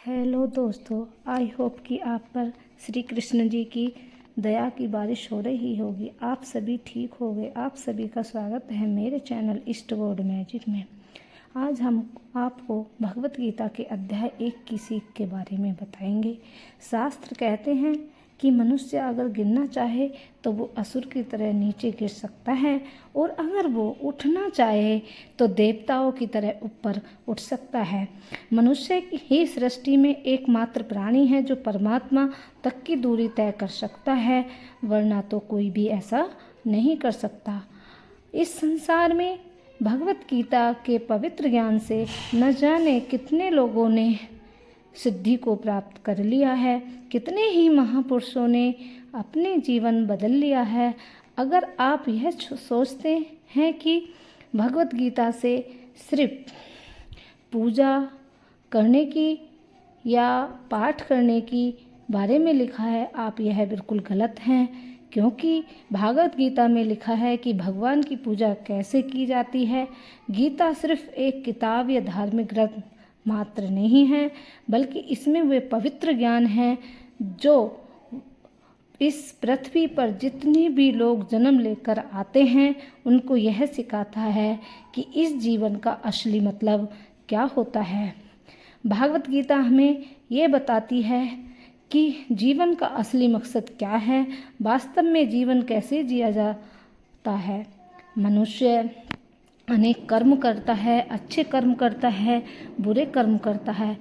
Hello दोस्तों, I hope कि आप पर श्री कृष्ण जी की दया की बारिश हो रही होगी। आप सभी ठीक हो गए। आप सभी का स्वागत है मेरे चैनल ईस्ट गॉड मैजिक में। आज हम आपको भगवत गीता के अध्याय 1 की सीख के बारे में बताएंगे। शास्त्र कहते हैं कि मनुष्य अगर गिरना चाहे तो वो असुर की तरह नीचे गिर सकता है, और अगर वो उठना चाहे तो देवताओं की तरह ऊपर उठ सकता है। मनुष्य ही सृष्टि में एकमात्र प्राणी है जो परमात्मा तक की दूरी तय कर सकता है, वरना तो कोई भी ऐसा नहीं कर सकता। इस संसार में भगवत गीता के पवित्र ज्ञान से न जाने कितने लोगों ने सिद्धि को प्राप्त कर लिया है, कितने ही महापुरुषों ने अपने जीवन बदल लिया है। अगर आप यह सोचते हैं कि भगवत गीता से सिर्फ पूजा करने की या पाठ करने की बारे में लिखा है, आप यह बिल्कुल गलत हैं। क्योंकि भगवत गीता में लिखा है कि भगवान की पूजा कैसे की जाती है। गीता सिर्फ एक किताब या धार्मिक ग्रंथ मात्र नहीं है, बल्कि इसमें वे पवित्र ज्ञान हैं जो इस पृथ्वी पर जितने भी लोग जन्म लेकर आते हैं उनको यह सिखाता है कि इस जीवन का असली मतलब क्या होता है। भागवत गीता हमें ये बताती है कि जीवन का असली मकसद क्या है, वास्तव में जीवन कैसे जिया जाता है। मनुष्य अनेक कर्म करता है, अच्छे कर्म करता है, बुरे कर्म करता है,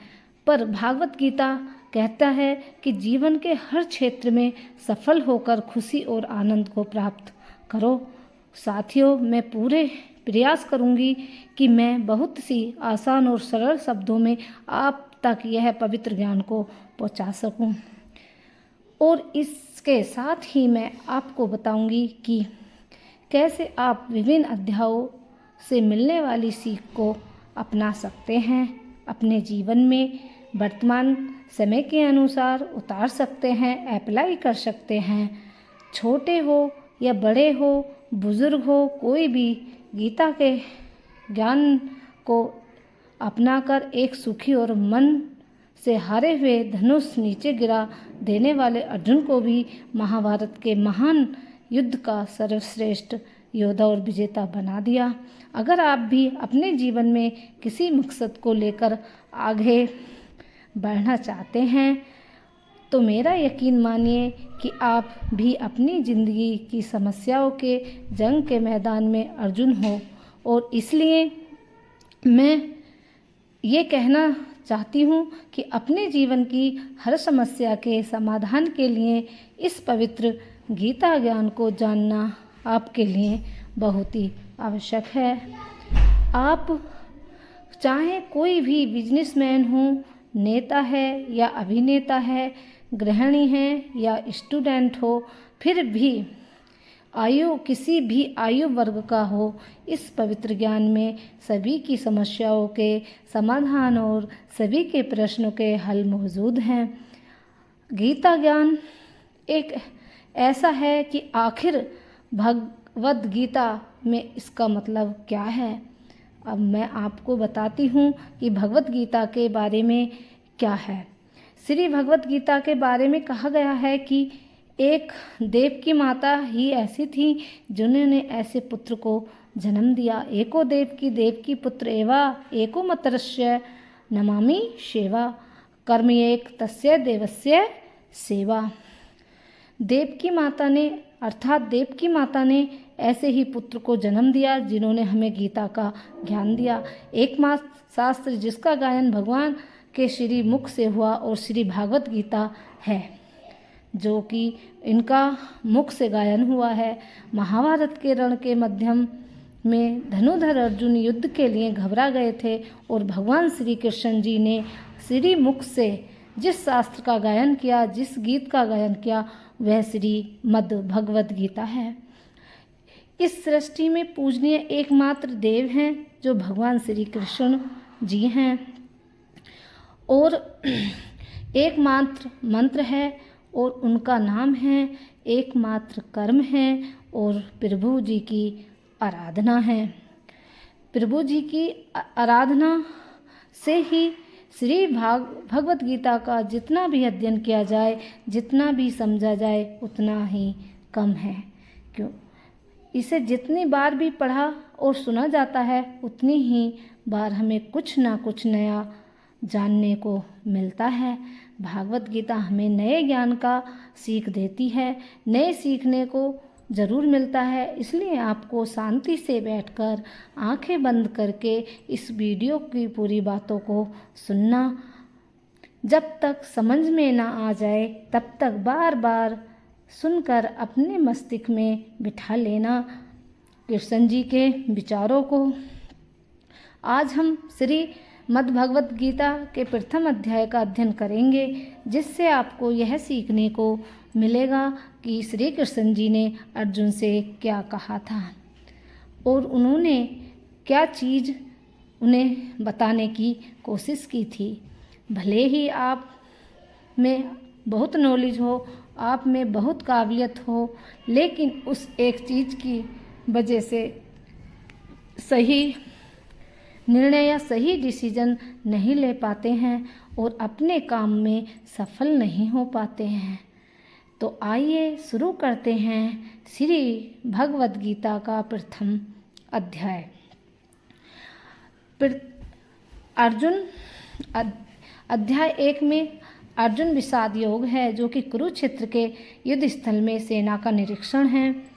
पर भागवत गीता कहता है कि जीवन के हर क्षेत्र में सफल होकर खुशी और आनंद को प्राप्त करो। साथियों, मैं पूरे प्रयास करूंगी कि मैं बहुत सी आसान और सरल शब्दों में आप तक यह पवित्र ज्ञान को पहुंचा सकूं, और इसके साथ ही मैं आपको बताऊंगी कि कैसे आप विभिन्न अध्यायों से मिलने वाली सीख को अपना सकते हैं, अपने जीवन में वर्तमान समय के अनुसार उतार सकते हैं, अप्लाई कर सकते हैं। छोटे हो या बड़े हो, बुजुर्ग हो, कोई भी गीता के ज्ञान को अपनाकर एक सुखी और मन से हारे हुए धनुष नीचे गिरा देने वाले अर्जुन को भी महाभारत के महान युद्ध का सर्वश्रेष्ठ योद्धा और विजेता बना दिया। अगर आप भी अपने जीवन में किसी मकसद को लेकर आगे बढ़ना चाहते हैं तो मेरा यकीन मानिए कि आप भी अपनी ज़िंदगी की समस्याओं के जंग के मैदान में अर्जुन हो, और इसलिए मैं ये कहना चाहती हूँ कि अपने जीवन की हर समस्या के समाधान के लिए इस पवित्र गीता ज्ञान को जानना आपके लिए बहुत ही आवश्यक है। आप चाहे कोई भी बिजनेसमैन हो, नेता है या अभिनेता है, गृहिणी है या स्टूडेंट हो, फिर भी किसी भी आयु वर्ग का हो, इस पवित्र ज्ञान में सभी की समस्याओं के समाधान और सभी के प्रश्नों के हल मौजूद हैं। गीता ज्ञान एक ऐसा है कि आखिर भगवद गीता में इसका मतलब क्या है। अब मैं आपको बताती हूँ कि भगवद गीता के बारे में क्या है। श्री भगवद गीता के बारे में कहा गया है कि एक देव की माता ही ऐसी थी जिन्होंने ऐसे पुत्र को जन्म दिया। एको देव की पुत्र एवा एको मतरस्य नमामि सेवा, कर्म एक तस्य देवस्य सेवा। देव की माता ने अर्थात देव की माता ने ऐसे ही पुत्र को जन्म दिया जिन्होंने हमें गीता का ज्ञान दिया। एकमात्र शास्त्र जिसका गायन भगवान के श्री मुख से हुआ और श्री भागवत गीता है, जो कि इनका मुख से गायन हुआ है। महाभारत के रण के मध्यम में धनुधर अर्जुन युद्ध के लिए घबरा गए थे, और भगवान श्री कृष्ण जी ने श्री मुख से जिस शास्त्र का गायन किया, जिस गीत का गायन किया, वह श्रीमद् भगवद गीता है। इस सृष्टि में पूजनीय एकमात्र देव हैं जो भगवान श्री कृष्ण जी हैं, और एकमात्र मंत्र है और उनका नाम है, एकमात्र कर्म है और प्रभु जी की आराधना है। प्रभु जी की आराधना से ही श्री भगवत गीता का जितना भी अध्ययन किया जाए, जितना भी समझा जाए, उतना ही कम है। क्यों? इसे जितनी बार भी पढ़ा और सुना जाता है, उतनी ही बार हमें कुछ ना कुछ नया जानने को मिलता है। भागवत गीता हमें नए ज्ञान का सीख देती है, नए सीखने को ज़रूर मिलता है। इसलिए आपको शांति से बैठकर आंखें बंद करके इस वीडियो की पूरी बातों को सुनना। जब तक समझ में ना आ जाए तब तक बार बार सुनकर अपने मस्तिष्क में बिठा लेना कृष्ण जी के विचारों को। आज हम श्री मद्भगवत गीता के प्रथम अध्याय का अध्ययन करेंगे, जिससे आपको यह सीखने को मिलेगा कि श्री कृष्ण जी ने अर्जुन से क्या कहा था और उन्होंने क्या चीज़ उन्हें बताने की कोशिश की थी। भले ही आप में बहुत नॉलेज हो, आप में बहुत काबिलियत हो, लेकिन उस एक चीज़ की वजह से सही निर्णय या सही डिसीजन नहीं ले पाते हैं और अपने काम में सफल नहीं हो पाते हैं। तो आइए शुरू करते हैं श्री भगवत गीता का प्रथम अध्याय। अर्जुन अध्याय 1 में अर्जुन विषाद योग है, जो कि कुरुक्षेत्र के युद्ध स्थल में सेना का निरीक्षण है।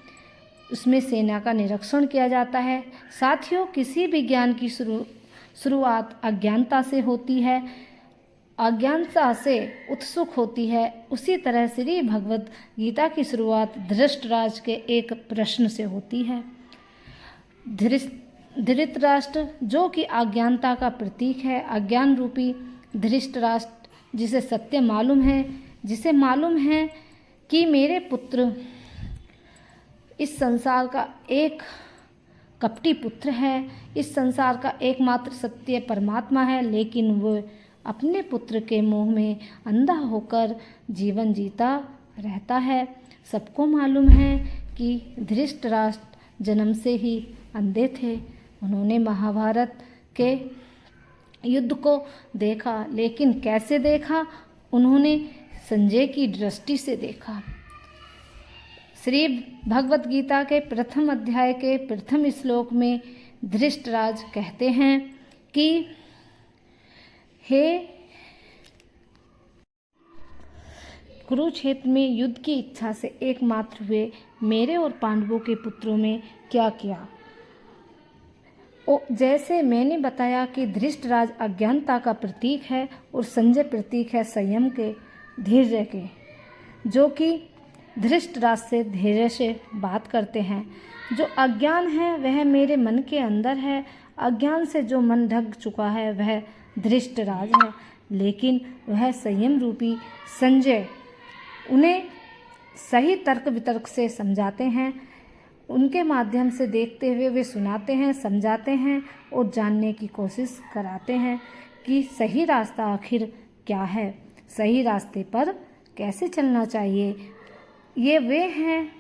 उसमें सेना का निरीक्षण किया जाता है। साथियों, किसी भी ज्ञान की शुरुआत अज्ञानता से होती है, अज्ञानता से उत्सुक होती है। उसी तरह श्री भगवत गीता की शुरुआत धृतराष्ट्र के एक प्रश्न से होती है। धृतराष्ट्र जो कि अज्ञानता का प्रतीक है, अज्ञान रूपी धृतराष्ट्र, जिसे सत्य मालूम है, जिसे मालूम है कि मेरे पुत्र इस संसार का एक कपटी पुत्र है, इस संसार का एकमात्र सत्य परमात्मा है, लेकिन वो अपने पुत्र के मोह में अंधा होकर जीवन जीता रहता है। सबको मालूम है कि धृतराष्ट्र जन्म से ही अंधे थे। उन्होंने महाभारत के युद्ध को देखा, लेकिन कैसे देखा? उन्होंने संजय की दृष्टि से देखा। श्री भगवत गीता के प्रथम अध्याय के प्रथम श्लोक में धृतराष्ट्र कहते हैं कि हे कुरुक्षेत्र में युद्ध की इच्छा से एकमात्र हुए मेरे और पांडवों के पुत्रों में क्या किया। जैसे मैंने बताया कि धृतराष्ट्र अज्ञानता का प्रतीक है और संजय प्रतीक है संयम के, धैर्य के, जो कि धृतराष्ट्र से धैर्य से बात करते हैं। जो अज्ञान है वह मेरे मन के अंदर है, अज्ञान से जो मन ढक चुका है वह धृतराष्ट्र है, लेकिन वह संयम रूपी संजय उन्हें सही तर्क वितर्क से समझाते हैं। उनके माध्यम से देखते हुए वे सुनाते हैं, समझाते हैं और जानने की कोशिश कराते हैं कि सही रास्ता आखिर क्या है, सही रास्ते पर कैसे चलना चाहिए। ये वे हैं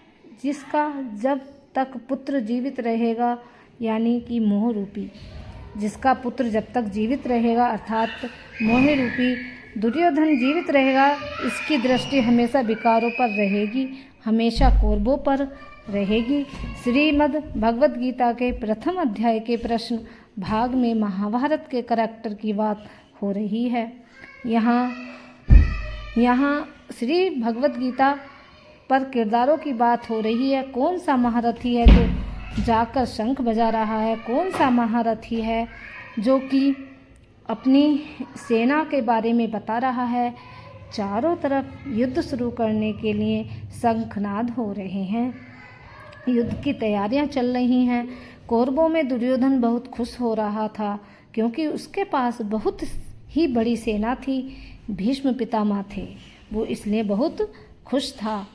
जिसका जब तक पुत्र जीवित रहेगा, यानी कि मोह रूपी, जिसका पुत्र जब तक जीवित रहेगा अर्थात मोह रूपी दुर्योधन जीवित रहेगा, इसकी दृष्टि हमेशा विकारों पर रहेगी, हमेशा कौरवों पर रहेगी। श्रीमद् भगवत गीता के प्रथम अध्याय के प्रश्न भाग में महाभारत के करैक्टर की बात हो रही है। यहाँ श्री भगवत गीता पर किरदारों की बात हो रही है। कौन सा महारथी है जो जाकर शंख बजा रहा है, कौन सा महारथी है जो कि अपनी सेना के बारे में बता रहा है। चारों तरफ युद्ध शुरू करने के लिए शंखनाद हो रहे हैं, युद्ध की तैयारियां चल रही हैं। कौरवों में दुर्योधन बहुत खुश हो रहा था, क्योंकि उसके पास बहुत ही बड़ी सेना थी। भीष्म पितामह थे, वो इसलिए बहुत खुश था।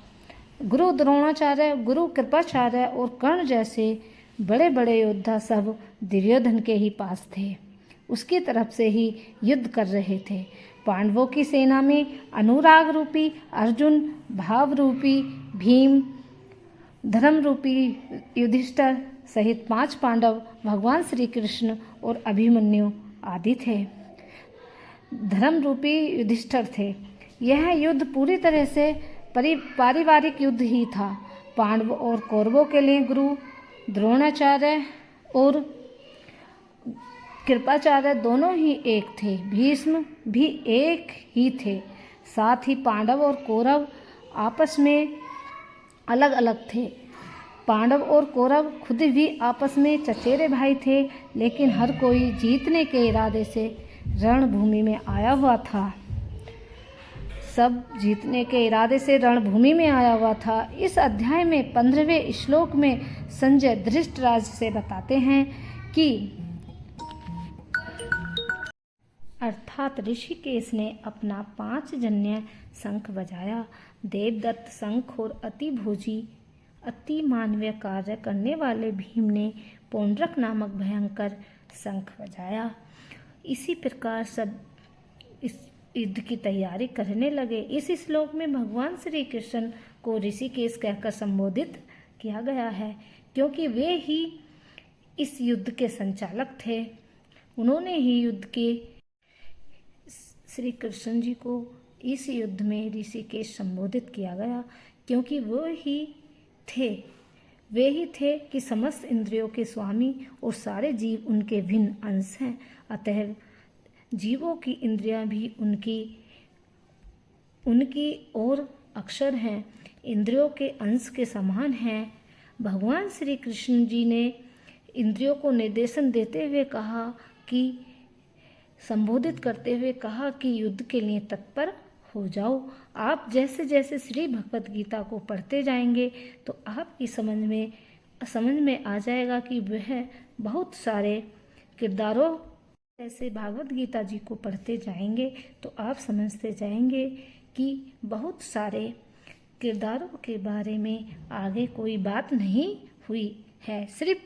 गुरु द्रोणाचार्य, गुरु कृपाचार्य और कर्ण जैसे बड़े बड़े योद्धा सब दुर्योधन के ही पास थे, उसकी तरफ से ही युद्ध कर रहे थे। पांडवों की सेना में अनुराग रूपी अर्जुन, भाव रूपी भीम, धर्म रूपी युधिष्ठिर सहित 5 पांडव, भगवान श्री कृष्ण और अभिमन्यु आदि थे। धर्म रूपी युधिष्ठिर थे। यह युद्ध पूरी तरह से पारिवारिक युद्ध ही था। पांडवों और कौरवों के लिए गुरु द्रोणाचार्य और कृपाचार्य दोनों ही एक थे। भीष्म भी एक ही थे। साथ ही पांडव और कौरव आपस में अलग अलग थे। पांडव और कौरव खुद भी आपस में चचेरे भाई थे, लेकिन हर कोई जीतने के इरादे से रणभूमि में आया हुआ था। सब जीतने के इरादे से रणभूमि में आया हुआ था। इस अध्याय में 15वें श्लोक में संजय धृतराष्ट्र से बताते हैं कि अर्थात ऋषिकेश ने अपना 5 जन्य शंख बजाया। देवदत्त शंख और अति मानवीय कार्य करने वाले भीम ने पौंड्रक नामक भयंकर शंख बजाया। इसी प्रकार सब इस युद्ध की तैयारी करने लगे। इस श्लोक में भगवान श्री कृष्ण को ऋषिकेश कहकर संबोधित किया गया है, क्योंकि वे ही इस युद्ध के संचालक थे। उन्होंने ही युद्ध के श्री कृष्ण जी को इस युद्ध में ऋषिकेश संबोधित किया गया, क्योंकि वे ही थे कि समस्त इंद्रियों के स्वामी और सारे जीव उनके भिन्न अंश हैं। अतः जीवों की इंद्रियां भी उनकी और अक्षर हैं, इंद्रियों के अंश के समान हैं। भगवान श्री कृष्ण जी ने इंद्रियों को निर्देशन देते हुए कहा कि संबोधित करते हुए कहा कि युद्ध के लिए तत्पर हो जाओ। आप जैसे जैसे श्री भगवत गीता को पढ़ते जाएंगे तो आपकी समझ में आ जाएगा कि वह बहुत सारे किरदारों, जैसे भागवत गीता जी को पढ़ते जाएंगे तो आप समझते जाएंगे कि बहुत सारे किरदारों के बारे में आगे कोई बात नहीं हुई है। सिर्फ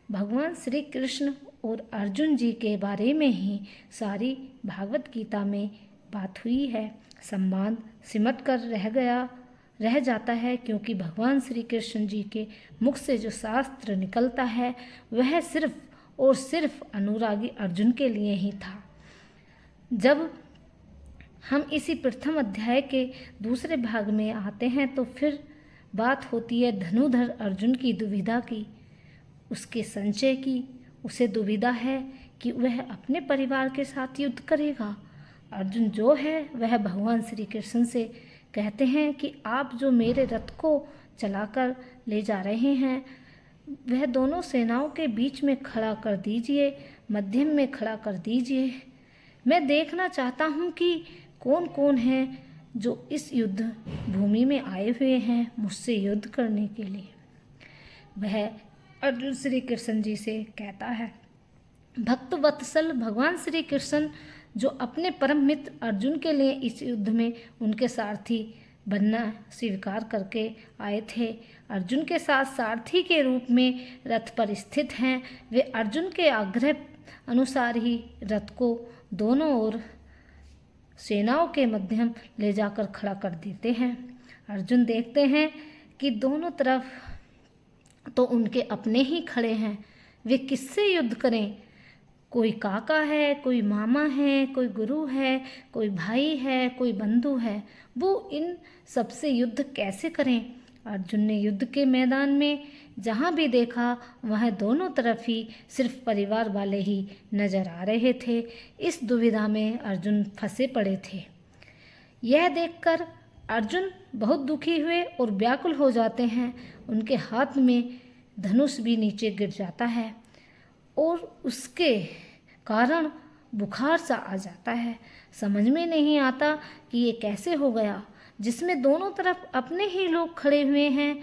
भगवान श्री कृष्ण और अर्जुन जी के बारे में ही सारी भागवत गीता में बात हुई है। संवाद सिमट कर रह जाता है, क्योंकि भगवान श्री कृष्ण जी के मुख से जो शास्त्र निकलता है वह सिर्फ और सिर्फ अनुरागी अर्जुन के लिए ही था। जब हम इसी प्रथम अध्याय के दूसरे भाग में आते हैं तो फिर बात होती है धनुधर अर्जुन की दुविधा की, उसके संचय की। उसे दुविधा है कि वह अपने परिवार के साथ युद्ध करेगा। अर्जुन जो है वह भगवान श्री कृष्ण से कहते हैं कि आप जो मेरे रथ को चलाकर ले जा रहे हैं वह दोनों सेनाओं के बीच में खड़ा कर दीजिए, मध्यम में खड़ा कर दीजिए। मैं देखना चाहता हूँ कि कौन कौन है जो इस युद्ध भूमि में आए हुए हैं मुझसे युद्ध करने के लिए। वह अर्जुन श्री कृष्ण जी से कहता है। भक्त वत्सल भगवान श्री कृष्ण जो अपने परम मित्र अर्जुन के लिए इस युद्ध में उनके सारथी बनना स्वीकार करके आए थे, अर्जुन के साथ सारथी के रूप में रथ पर स्थित हैं। वे अर्जुन के आग्रह अनुसार ही रथ को दोनों ओर सेनाओं के मध्यम ले जाकर खड़ा कर देते हैं। अर्जुन देखते हैं कि दोनों तरफ तो उनके अपने ही खड़े हैं, वे किससे युद्ध करें। कोई काका है, कोई मामा है, कोई गुरु है, कोई भाई है, कोई बंधु है, वो इन सबसे युद्ध कैसे करें। अर्जुन ने युद्ध के मैदान में जहाँ भी देखा वह दोनों तरफ ही सिर्फ परिवार वाले ही नजर आ रहे थे। इस दुविधा में अर्जुन फंसे पड़े थे। यह देखकर अर्जुन बहुत दुखी हुए और व्याकुल हो जाते हैं। उनके हाथ में धनुष भी नीचे गिर जाता है और उसके कारण बुखार सा आ जाता है। समझ में नहीं आता कि ये कैसे हो गया, जिसमें दोनों तरफ अपने ही लोग खड़े हुए हैं।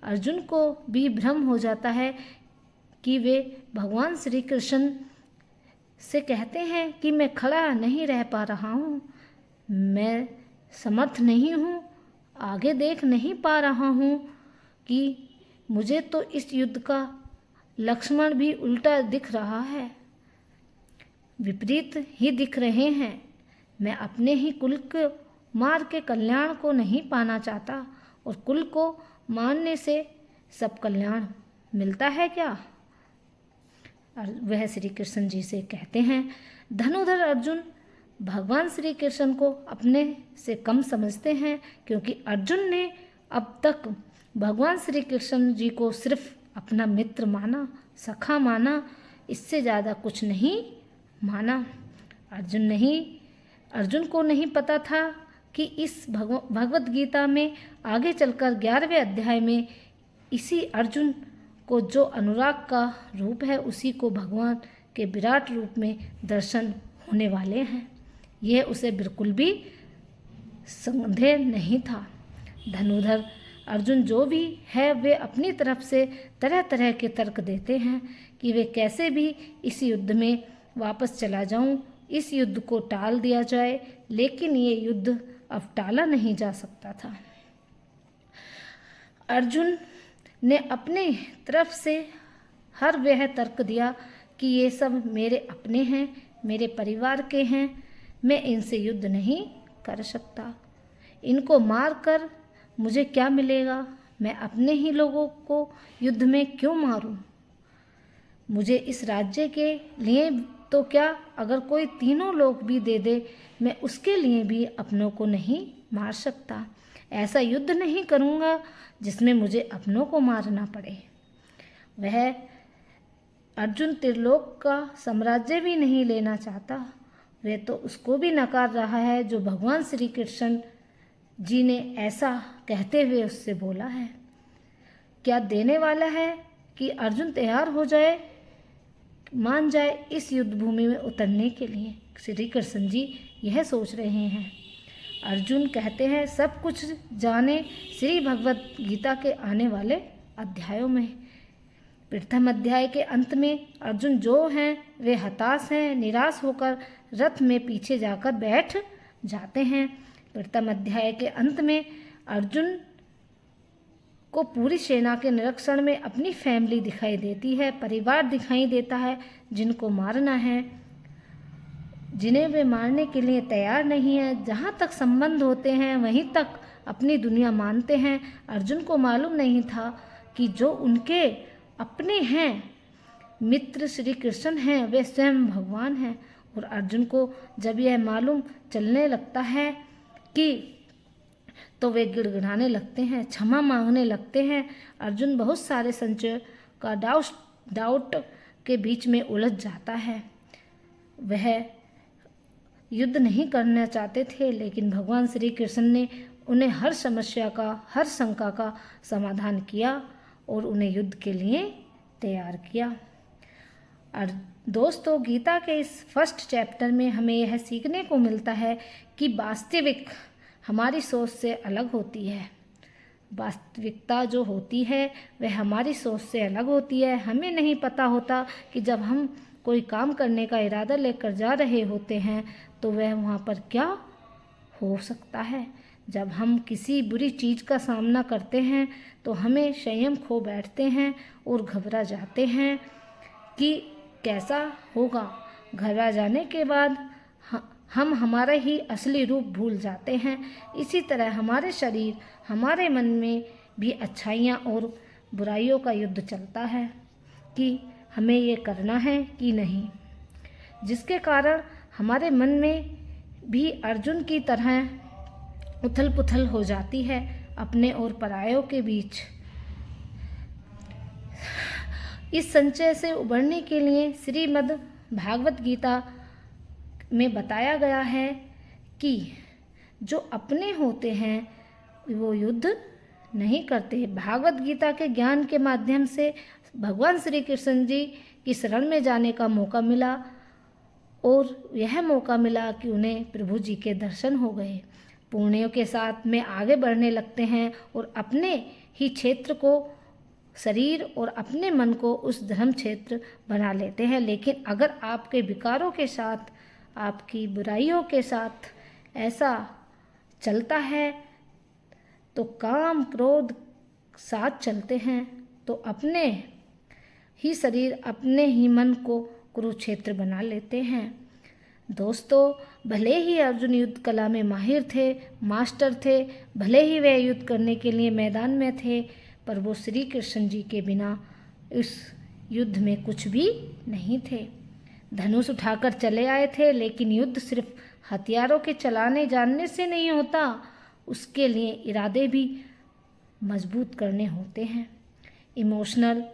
अर्जुन को भी भ्रम हो जाता है कि वे भगवान श्री कृष्ण से कहते हैं कि मैं खड़ा नहीं रह पा रहा हूँ, मैं समर्थ नहीं हूँ, आगे देख नहीं पा रहा हूँ, कि मुझे तो इस युद्ध का लक्ष्मण भी उल्टा दिख रहा है, विपरीत ही दिख रहे हैं। मैं अपने ही कुल को मार के कल्याण को नहीं पाना चाहता, और कुल को मारने से सब कल्याण मिलता है क्या। और वह श्री कृष्ण जी से कहते हैं। धनुधर अर्जुन भगवान श्री कृष्ण को अपने से कम समझते हैं, क्योंकि अर्जुन ने अब तक भगवान श्री कृष्ण जी को सिर्फ अपना मित्र माना, सखा माना, इससे ज़्यादा कुछ नहीं माना। अर्जुन को नहीं पता था कि इस भगवत गीता में आगे चलकर 11वें अध्याय में इसी अर्जुन को जो अनुराग का रूप है उसी को भगवान के विराट रूप में दर्शन होने वाले हैं। यह उसे बिल्कुल भी संदेह नहीं था। धनुधर अर्जुन जो भी है वे अपनी तरफ से तरह तरह के तर्क देते हैं कि वे कैसे भी इस युद्ध में वापस चला जाऊं, इस युद्ध को टाल दिया जाए, लेकिन ये युद्ध अब टाला नहीं जा सकता था। अर्जुन ने अपने तरफ से हर वह तर्क दिया कि ये सब मेरे अपने हैं, मेरे परिवार के हैं, मैं इनसे युद्ध नहीं कर सकता। इनको मार कर मुझे क्या मिलेगा? मैं अपने ही लोगों को युद्ध में क्यों मारूं? मुझे इस राज्य के लिए तो क्या, अगर कोई तीनों लोग भी दे दे, मैं उसके लिए भी अपनों को नहीं मार सकता। ऐसा युद्ध नहीं करूँगा जिसमें मुझे अपनों को मारना पड़े। वह अर्जुन त्रिलोक का साम्राज्य भी नहीं लेना चाहता, वह तो उसको भी नकार रहा है जो भगवान श्री कृष्ण जी ने ऐसा कहते हुए उससे बोला है। क्या देने वाला है कि अर्जुन तैयार हो जाए, मान जाए इस युद्ध भूमि में उतरने के लिए। श्री कृष्ण जी यह सोच रहे हैं। अर्जुन कहते हैं सब कुछ जाने श्री भगवत गीता के आने वाले अध्यायों में। प्रथम अध्याय के अंत में अर्जुन जो हैं वे हताश हैं, निराश होकर रथ में पीछे जाकर बैठ जाते हैं। प्रथम अध्याय के अंत में अर्जुन को पूरी सेना के निरीक्षण में अपनी फैमिली दिखाई देती है, परिवार दिखाई देता है जिनको मारना है, जिन्हें वे मारने के लिए तैयार नहीं है। जहाँ तक संबंध होते हैं वहीं तक अपनी दुनिया मानते हैं। अर्जुन को मालूम नहीं था कि जो उनके अपने हैं, मित्र श्री कृष्ण हैं, वे स्वयं भगवान हैं। और अर्जुन को जब यह मालूम चलने लगता है कि तो वे गिड़गिड़ाने लगते हैं, क्षमा मांगने लगते हैं। अर्जुन बहुत सारे संशय का डाउट के बीच में उलझ जाता है। वह युद्ध नहीं करना चाहते थे, लेकिन भगवान श्री कृष्ण ने उन्हें हर समस्या का, हर शंका का समाधान किया और उन्हें युद्ध के लिए तैयार किया। और दोस्तों, गीता के इस फर्स्ट चैप्टर में हमें यह सीखने को मिलता है कि वास्तविक हमारी सोच से अलग होती है। वास्तविकता जो होती है वह हमारी सोच से अलग होती है। हमें नहीं पता होता कि जब हम कोई काम करने का इरादा लेकर जा रहे होते हैं तो वह वहाँ पर क्या हो सकता है। जब हम किसी बुरी चीज़ का सामना करते हैं तो हमें संयम खो बैठते हैं और घबरा जाते हैं कि कैसा होगा। घबरा जाने के बाद हम हमारा ही असली रूप भूल जाते हैं। इसी तरह हमारे शरीर, हमारे मन में भी अच्छाइयाँ और बुराइयों का युद्ध चलता है कि हमें ये करना है कि नहीं, जिसके कारण हमारे मन में भी अर्जुन की तरह उथल पुथल हो जाती है अपने और परायों के बीच। इस संचय से उबरने के लिए श्रीमद् भागवत गीता में बताया गया है कि जो अपने होते हैं वो युद्ध नहीं करते। भागवत गीता के ज्ञान के माध्यम से भगवान श्री कृष्ण जी की शरण में जाने का मौका मिला और यह मौका मिला कि उन्हें प्रभु जी के दर्शन हो गए। पुण्यों के साथ में आगे बढ़ने लगते हैं और अपने ही क्षेत्र को, शरीर और अपने मन को उस धर्म क्षेत्र बना लेते हैं। लेकिन अगर आपके विकारों के साथ, आपकी बुराइयों के साथ ऐसा चलता है तो काम क्रोध साथ चलते हैं तो अपने ही शरीर, अपने ही मन को कुरुक्षेत्र बना लेते हैं। दोस्तों, भले ही अर्जुन युद्ध कला में माहिर थे, मास्टर थे, भले ही वे युद्ध करने के लिए मैदान में थे, पर वो श्री कृष्ण जी के बिना इस युद्ध में कुछ भी नहीं थे। धनुष उठाकर चले आए थे, लेकिन युद्ध सिर्फ हथियारों के चलाने जानने से नहीं होता, उसके लिए इरादे भी मजबूत करने होते हैं। इमोशनल